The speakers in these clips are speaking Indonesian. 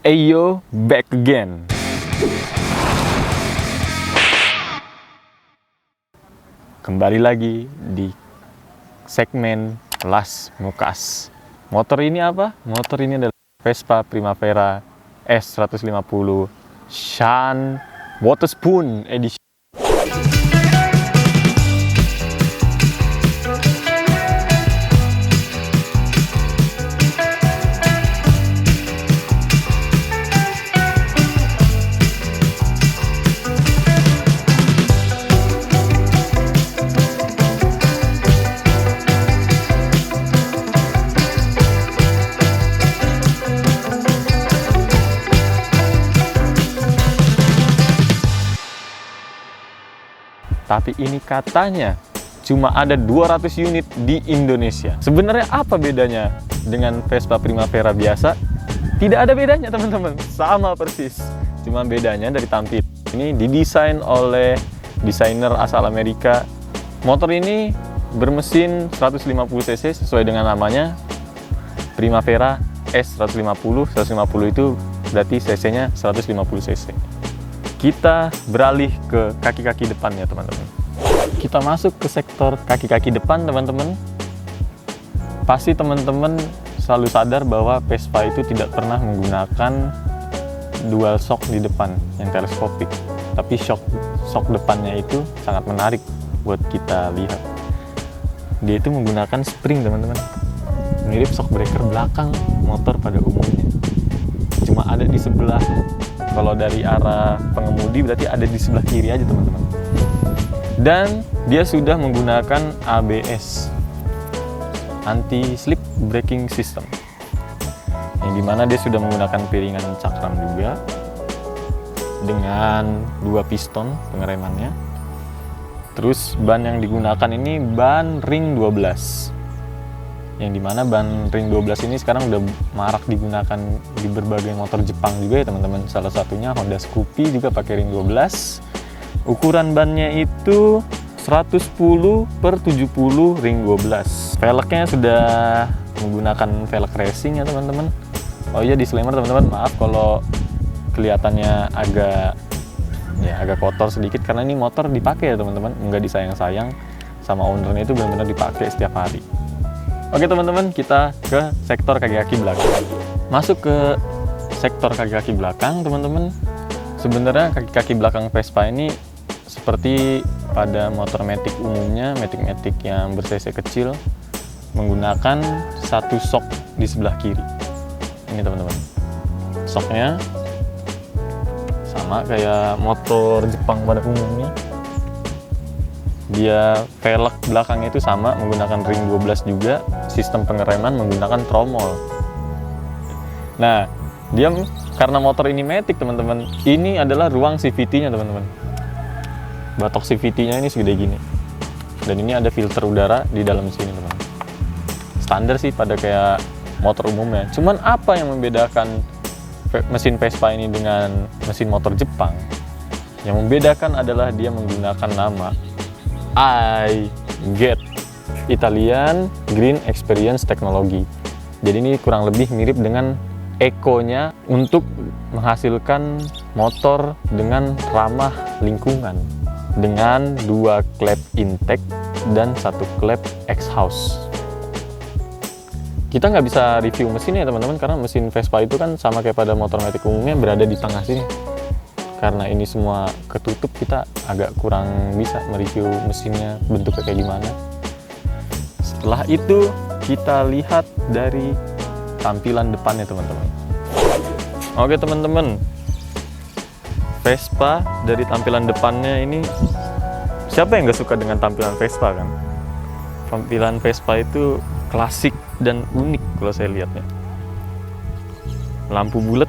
Ayo, back again. Kembali lagi di segmen Las Mukas. Motor ini apa? Motor ini adalah Vespa Primavera S150 Shine Waterspoon Edition. Tapi ini katanya cuma ada 200 unit di Indonesia. Sebenarnya apa bedanya dengan Vespa Primavera biasa? Tidak ada bedanya teman-teman, sama persis. Cuma bedanya dari tampil. Ini didesain oleh desainer asal Amerika. Motor ini bermesin 150 cc sesuai dengan namanya, Primavera S150. 150 itu berarti cc-nya 150 cc. Kita beralih ke kaki-kaki depannya teman-teman. Kita masuk ke sektor kaki-kaki depan teman-teman. Pasti teman-teman selalu sadar bahwa Vespa itu tidak pernah menggunakan dual shock di depan yang teleskopik. Tapi shock depannya itu sangat menarik buat kita lihat. Dia itu menggunakan spring teman-teman. Mirip shock breaker belakang motor pada umumnya. Cuma ada di sebelah. Kalau dari arah pengemudi berarti ada di sebelah kiri aja teman-teman. Dan dia sudah menggunakan ABS, anti slip braking system, yang dimana dia sudah menggunakan piringan cakram juga dengan 2 piston pengeremannya. Terus ban yang digunakan ini ban ring 12, yang dimana ban ring 12 ini sekarang udah marak digunakan di berbagai motor Jepang juga ya teman-teman. Salah satunya Honda Scoopy juga pakai ring 12. Ukuran bannya itu 110/70 ring 12. Velgnya sudah menggunakan velg racing ya teman-teman. Oh iya, disclaimer teman-teman, maaf kalau kelihatannya agak kotor sedikit karena ini motor dipakai ya teman-teman, nggak disayang-sayang sama ownernya, itu benar-benar dipakai setiap hari. Oke teman-teman, kita ke sektor kaki-kaki belakang. Masuk ke sektor kaki-kaki belakang teman-teman. Sebenarnya kaki-kaki belakang Vespa ini seperti pada motor matic umumnya, matic yang ber-cc kecil, menggunakan satu shock di sebelah kiri. Ini teman-teman, shocknya sama kayak motor Jepang pada umumnya. Dia velg belakangnya itu sama, menggunakan ring 12 juga. Sistem pengereman menggunakan tromol. Nah, dia karena motor ini matic teman-teman, ini adalah ruang CVT-nya teman-teman. Batok CVT-nya ini segede gini. Dan ini ada filter udara di dalam sini teman-teman. Standar sih pada kayak motor umumnya. Cuman apa yang membedakan mesin Vespa ini dengan mesin motor Jepang? Yang membedakan adalah dia menggunakan nama I-Get, Italian Green Experience Technology. Jadi ini kurang lebih mirip dengan Eco-nya untuk menghasilkan motor dengan ramah lingkungan, dengan 2 klep intake dan 1 klep exhaust. Kita nggak bisa review mesinnya teman-teman, karena mesin Vespa itu kan sama kayak pada motor matic umumnya berada di tengah sini. Karena ini semua ketutup, kita agak kurang bisa mereview mesinnya bentuknya kayak gimana. Setelah itu kita lihat dari tampilan depannya teman-teman. Oke teman-teman, Vespa dari tampilan depannya ini, siapa yang nggak suka dengan tampilan Vespa kan? Tampilan Vespa itu klasik dan unik kalau saya lihatnya. Lampu bulat,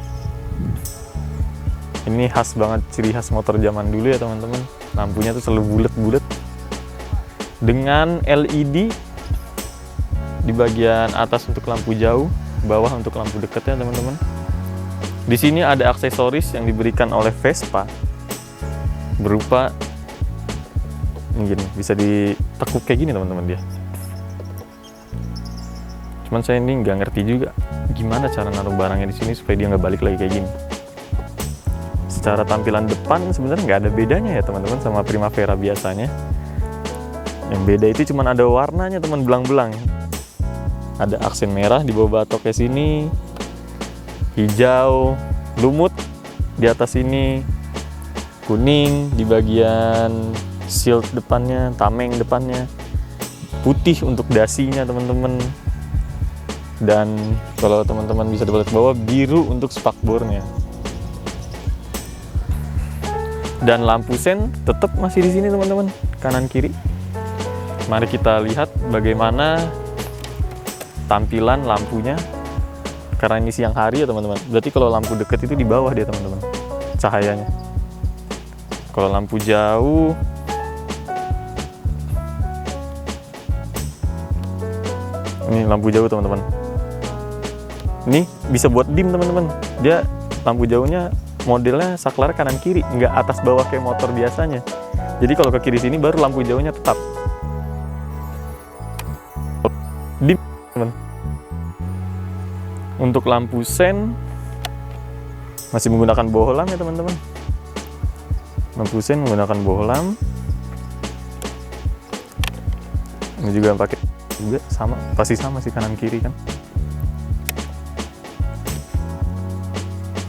ini khas banget, ciri khas motor zaman dulu ya teman-teman. Lampunya tuh selalu bulat-bulat dengan LED di bagian atas untuk lampu jauh, bawah untuk lampu dekatnya teman-teman. Di sini ada aksesoris yang diberikan oleh Vespa berupa gini, bisa ditekuk kayak gini teman-teman dia. Cuman saya ini nggak ngerti juga gimana cara naruh barangnya di sini supaya dia nggak balik lagi kayak gini. Secara tampilan depan sebenarnya nggak ada bedanya ya teman-teman sama Primavera biasanya. Yang beda itu cuma ada warnanya teman, belang-belang. Ada aksen merah di bawah batoknya sini, hijau lumut di atas sini, kuning di bagian shield depannya, tameng depannya, putih untuk dasinya teman-teman. Dan kalau teman-teman bisa dilihat bawah, biru untuk spakbornya. Dan lampu sen tetap masih di sini teman-teman, kanan kiri. Mari kita lihat bagaimana tampilan lampunya. Karena ini siang hari ya teman-teman. Berarti kalau lampu deket itu di bawah dia teman-teman, cahayanya. Kalau lampu jauh, ini lampu jauh teman-teman. Ini bisa buat dim teman-teman. Dia lampu jauhnya modelnya saklar kanan kiri, nggak atas bawah kayak motor biasanya. Jadi kalau ke kiri sini baru lampu jauhnya tetap dim teman. Untuk lampu sen masih menggunakan bohlam ya teman-teman. Lampu sen menggunakan bohlam. Ini juga pakai juga sama, pasti sama sih kanan kiri kan.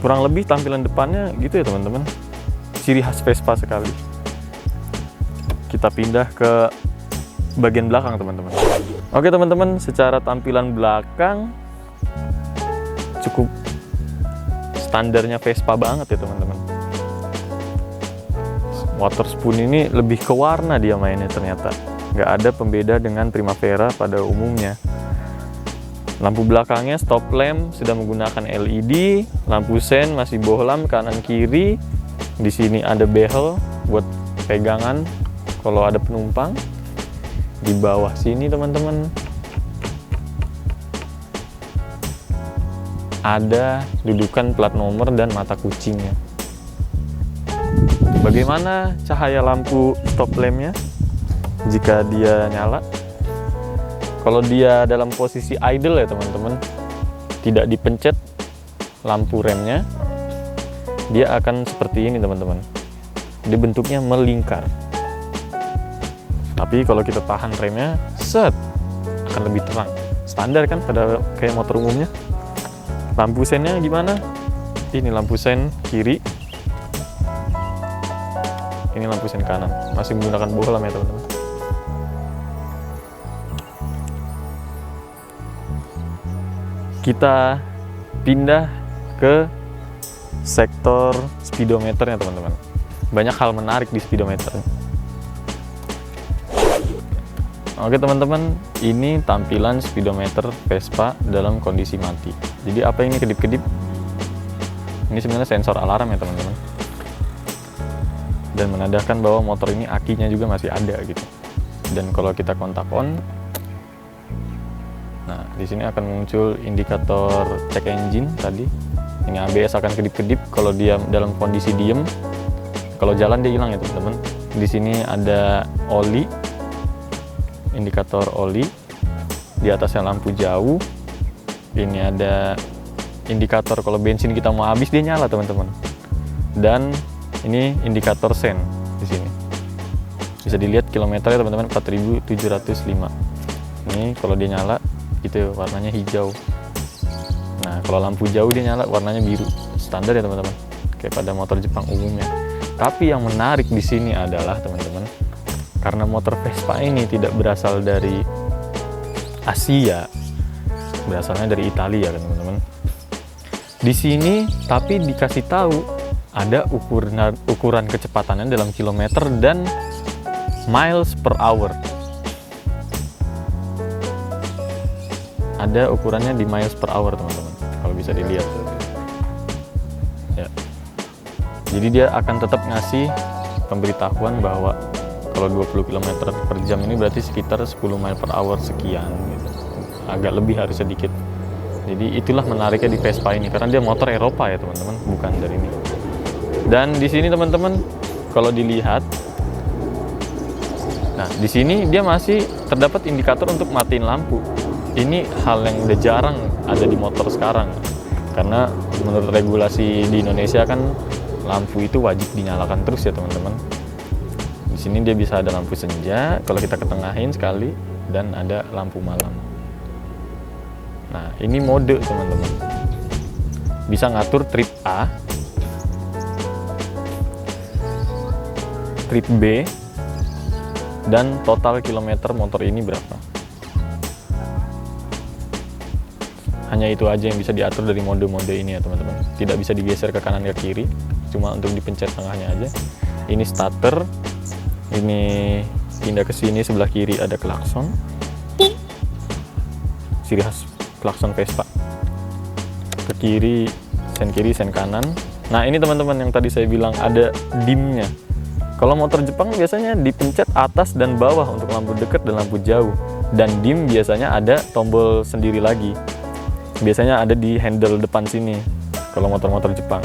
Kurang lebih tampilan depannya gitu ya teman-teman, ciri khas Vespa sekali. Kita pindah ke bagian belakang teman-teman. Oke teman-teman, secara tampilan belakang cukup standarnya Vespa banget ya teman-teman. Water spoon ini lebih ke warna dia mainnya ternyata, nggak ada pembeda dengan Primavera pada umumnya. Lampu belakangnya stop lamp sudah menggunakan LED, lampu sen masih bohlam kanan kiri. Di sini ada behel buat pegangan kalau ada penumpang. Di bawah sini teman-teman ada dudukan plat nomor dan mata kucingnya. Bagaimana cahaya lampu stop lampnya jika dia nyala? Kalau dia dalam posisi idle ya teman-teman, tidak dipencet lampu remnya, dia akan seperti ini teman-teman. Dia bentuknya melingkar. Tapi kalau kita tahan remnya, set, akan lebih terang. Standar kan pada kayak motor umumnya. Lampu sennya gimana? Ini lampu sen kiri. Ini lampu sen kanan. Masih menggunakan bohlam ya teman-teman. Kita pindah ke sektor speedometernya teman-teman. Banyak hal menarik di speedometer. Oke teman-teman, ini tampilan speedometer Vespa dalam kondisi mati. Jadi apa ini kedip-kedip? Ini sebenarnya sensor alarm ya teman-teman. Dan menandakan bahwa motor ini akinya juga masih ada gitu. Dan kalau kita kontak on, nah, di sini akan muncul indikator check engine tadi. Ini ABS akan kedip-kedip kalau dia dalam kondisi diem. Kalau jalan dia hilang ya teman-teman. Di sini ada oli, indikator oli. Di atasnya lampu jauh. Ini ada indikator kalau bensin kita mau habis dia nyala teman-teman. Dan ini indikator sen di sini. Bisa dilihat kilometernya teman-teman 4.705. Ini kalau dia nyala gitu warnanya hijau. Nah kalau lampu jauh dia nyala warnanya biru, standar ya teman-teman, kayak pada motor Jepang umumnya. Tapi yang menarik di sini adalah teman-teman, karena motor Vespa ini tidak berasal dari Asia, berasalnya dari Italia kan teman-teman. Di sini tapi dikasih tahu ada ukuran kecepatannya dalam kilometer dan miles per hour. Ada ukurannya di miles per hour teman-teman, kalau bisa dilihat ya. Jadi dia akan tetap ngasih pemberitahuan bahwa kalau 20 km per jam ini berarti sekitar 10 mile per hour sekian gitu. Agak lebih harus sedikit. Jadi itulah menariknya di Vespa ini, karena dia motor Eropa ya teman-teman, bukan dari ini. Dan di sini teman-teman kalau dilihat, nah di sini dia masih terdapat indikator untuk matiin lampu. Ini hal yang udah jarang ada di motor sekarang. Karena menurut regulasi di Indonesia kan lampu itu wajib dinyalakan terus ya teman-teman. Di sini dia bisa ada lampu senja kalau kita ketengahin sekali, dan ada lampu malam. Nah, ini mode teman-teman. Bisa ngatur trip A, trip B, dan total kilometer motor ini berapa. Hanya itu aja yang bisa diatur dari mode-mode ini ya teman-teman. Tidak bisa digeser ke kanan ke kiri, cuma untuk dipencet tengahnya aja. Ini starter, ini pindah ke sini, sebelah kiri ada klakson, ciri khas klakson Vespa. Ke kiri, sen kanan. Nah ini teman-teman yang tadi saya bilang ada dimnya. Kalau motor Jepang biasanya dipencet atas dan bawah untuk lampu dekat dan lampu jauh. Dan dim biasanya ada tombol sendiri lagi. Biasanya ada di handle depan sini kalau motor-motor Jepang.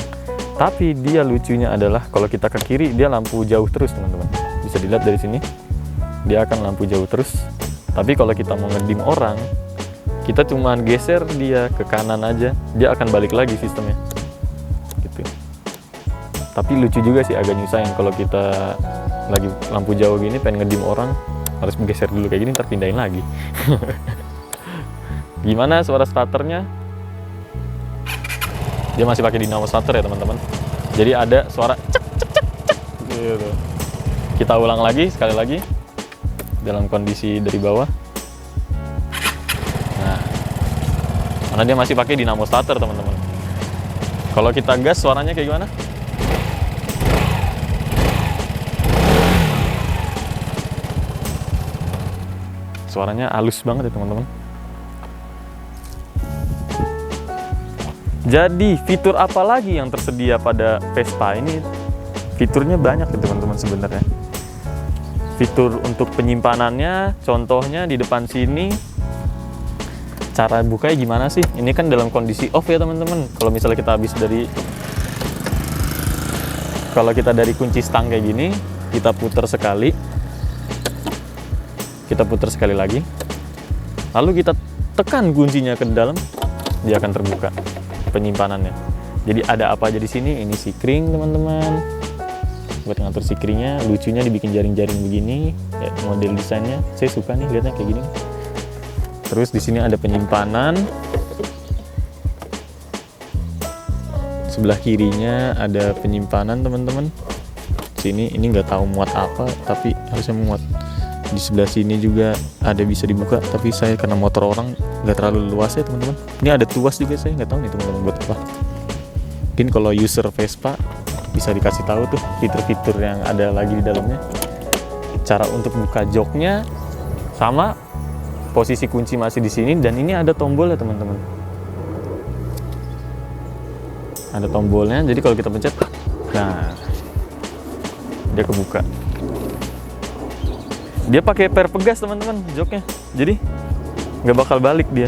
Tapi dia lucunya adalah kalau kita ke kiri dia lampu jauh terus teman-teman. Bisa dilihat dari sini, dia akan lampu jauh terus. Tapi kalau kita mau ngedim orang, kita cuma geser dia ke kanan aja, dia akan balik lagi sistemnya gitu. Tapi lucu juga sih, agak nyusahin kalau kita lagi lampu jauh gini pengen ngedim orang, harus geser dulu kayak gini, ntar pindahin lagi. Gimana suara starternya? Dia masih pakai dinamo starter ya teman-teman. Jadi ada suara cek cek cek cek gitu. Kita ulang lagi sekali lagi dalam kondisi dari bawah. Nah, karena dia masih pakai dinamo starter teman-teman. Kalau kita gas suaranya kayak gimana? Suaranya halus banget ya teman-teman. Jadi fitur apa lagi yang tersedia pada Vespa ini? Fiturnya banyak ya teman-teman sebenarnya. Fitur untuk penyimpanannya, contohnya di depan sini. Cara bukanya gimana sih? Ini kan dalam kondisi off ya teman-teman. Kalau misalnya kita dari kunci stang kayak gini, kita putar sekali. Kita putar sekali lagi. Lalu kita tekan kuncinya ke dalam, dia akan terbuka penyimpanannya. Jadi ada apa aja di sini? Ini sikring teman-teman. Buat ngatur sikringnya, lucunya dibikin jaring-jaring begini, ya, model desainnya saya suka nih lihatnya kayak gini. Terus di sini ada penyimpanan. Sebelah kirinya ada penyimpanan teman-teman. Sini ini nggak tahu muat apa, tapi harusnya muat. Di sebelah sini juga ada bisa dibuka, tapi saya karena motor orang nggak terlalu luas ya teman-teman. Ini ada tuas juga, saya nggak tahu nih teman-teman buat apa. Mungkin kalau user Vespa bisa dikasih tahu tuh fitur-fitur yang ada lagi di dalamnya. Cara untuk buka joknya sama, posisi kunci masih di sini, dan ini ada tombol ya teman-teman. Ada tombolnya, jadi kalau kita pencet, nah dia kebuka. Dia pakai per pegas teman-teman joknya, jadi nggak bakal balik dia.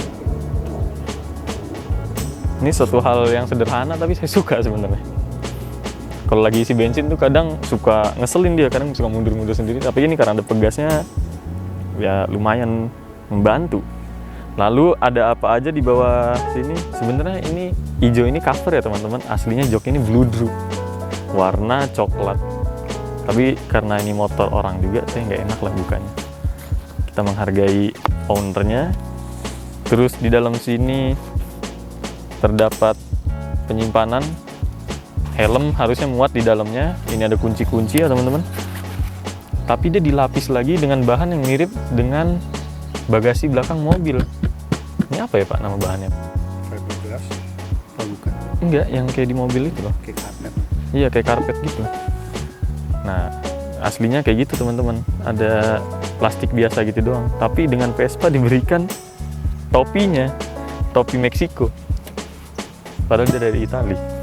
Ini suatu hal yang sederhana tapi saya suka sebenarnya. Kalau lagi isi bensin tuh kadang suka ngeselin dia, kadang suka mundur-mundur sendiri. Tapi ini karena ada pegasnya, ya lumayan membantu. Lalu ada apa aja di bawah sini? Sebenarnya ini hijau ini cover ya teman-teman. Aslinya jok ini bludru, warna coklat. Tapi karena ini motor orang juga, saya nggak enak lah bukanya. Kita menghargai ownernya. Terus di dalam sini terdapat penyimpanan. Helm harusnya muat di dalamnya. Ini ada kunci-kunci ya teman-teman. Tapi dia dilapis lagi dengan bahan yang mirip dengan bagasi belakang mobil. Ini apa ya Pak nama bahannya? Fiberglass? Oh bukan. Enggak, yang kayak di mobil itu loh. Kayak karpet. Iya, kayak karpet gitu. Nah, aslinya kayak gitu teman-teman. Ada plastik biasa gitu doang. Tapi dengan Vespa diberikan topinya, topi Meksiko. Padahal dia dari Italia.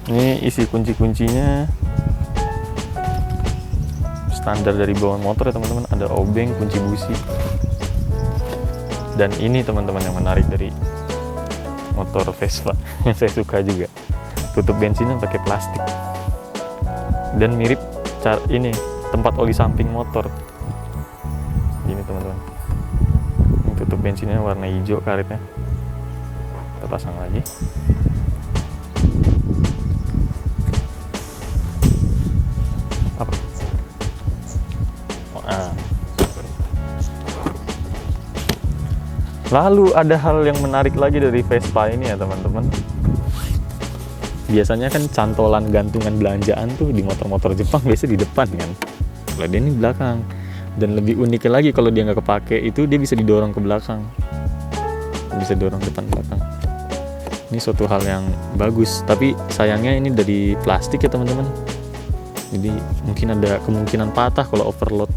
Ini isi kunci-kuncinya standar dari bawaan motor ya teman-teman. Ada obeng, kunci busi. Dan ini teman-teman yang menarik dari motor Vespa yang saya suka juga. Tutup bensinnya pakai plastik. Dan mirip ini tempat oli samping motor. Gini teman-teman. Ini tutup bensinnya warna hijau karetnya. Kita pasang lagi. Apa? Lalu ada hal yang menarik lagi dari Vespa ini ya teman-teman. Biasanya kan cantolan gantungan belanjaan tuh di motor-motor Jepang biasa di depan kan. Kalau dia ini belakang. Dan lebih uniknya lagi kalau dia nggak kepake itu dia bisa didorong ke belakang. Bisa dorong depan belakang. Ini suatu hal yang bagus. Tapi sayangnya ini dari plastik ya teman-teman. Jadi mungkin ada kemungkinan patah kalau overload.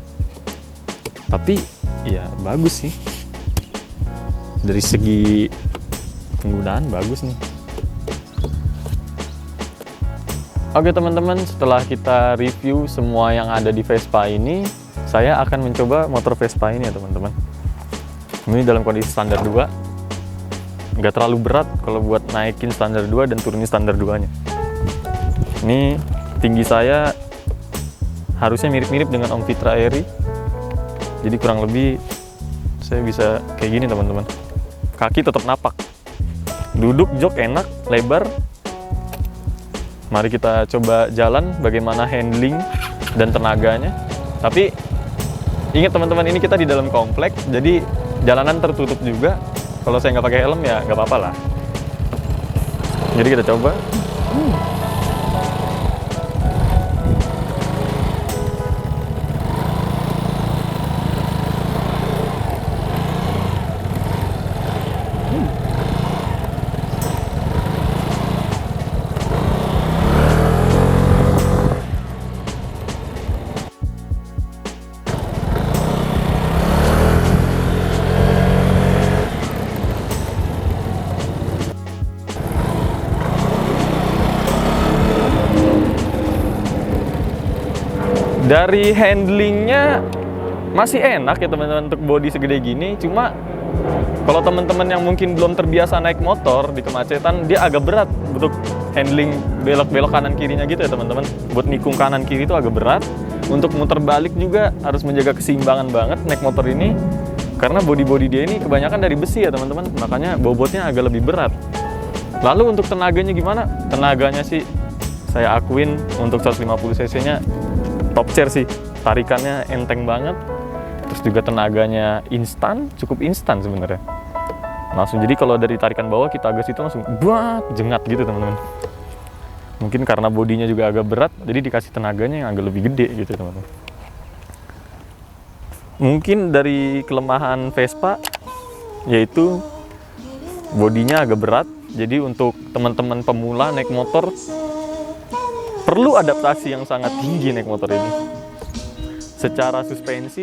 Tapi ya bagus sih. Dari segi penggunaan bagus nih. Oke teman-teman, setelah kita review semua yang ada di Vespa ini, saya akan mencoba motor Vespa ini ya teman-teman. Ini dalam kondisi standar 2. Nggak terlalu berat kalau buat naikin standar 2 dan turunin standar 2-nya. Ini tinggi saya harusnya mirip-mirip dengan Om Fitra Eri. Jadi kurang lebih saya bisa kayak gini teman-teman. Kaki tetap napak. Duduk jok enak, lebar. Mari kita coba jalan bagaimana handling dan tenaganya. Tapi ingat teman-teman, ini kita di dalam komplek, jadi jalanan tertutup juga. Kalau saya nggak pakai helm ya nggak apa-apa lah. Jadi kita coba. Dari handlingnya masih enak ya teman-teman untuk body segede gini. Cuma kalau teman-teman yang mungkin belum terbiasa naik motor di kemacetan, dia agak berat untuk handling belok-belok kanan kirinya gitu ya teman-teman. Buat nikung kanan kiri itu agak berat. Untuk muter balik juga harus menjaga keseimbangan banget naik motor ini. Karena body-body dia ini kebanyakan dari besi ya teman-teman. Makanya bobotnya agak lebih berat. Lalu untuk tenaganya gimana? Tenaganya sih saya akuin untuk 150 cc-nya top chair sih, tarikannya enteng banget. Terus juga tenaganya instan, cukup instan sebenarnya. Langsung, jadi kalau dari tarikan bawah kita gas itu langsung buat jengat gitu teman-teman. Mungkin karena bodinya juga agak berat, jadi dikasih tenaganya yang agak lebih gede gitu teman-teman. Mungkin dari kelemahan Vespa yaitu bodinya agak berat. Jadi untuk teman-teman pemula naik motor perlu adaptasi yang sangat tinggi naik motor ini. Secara suspensi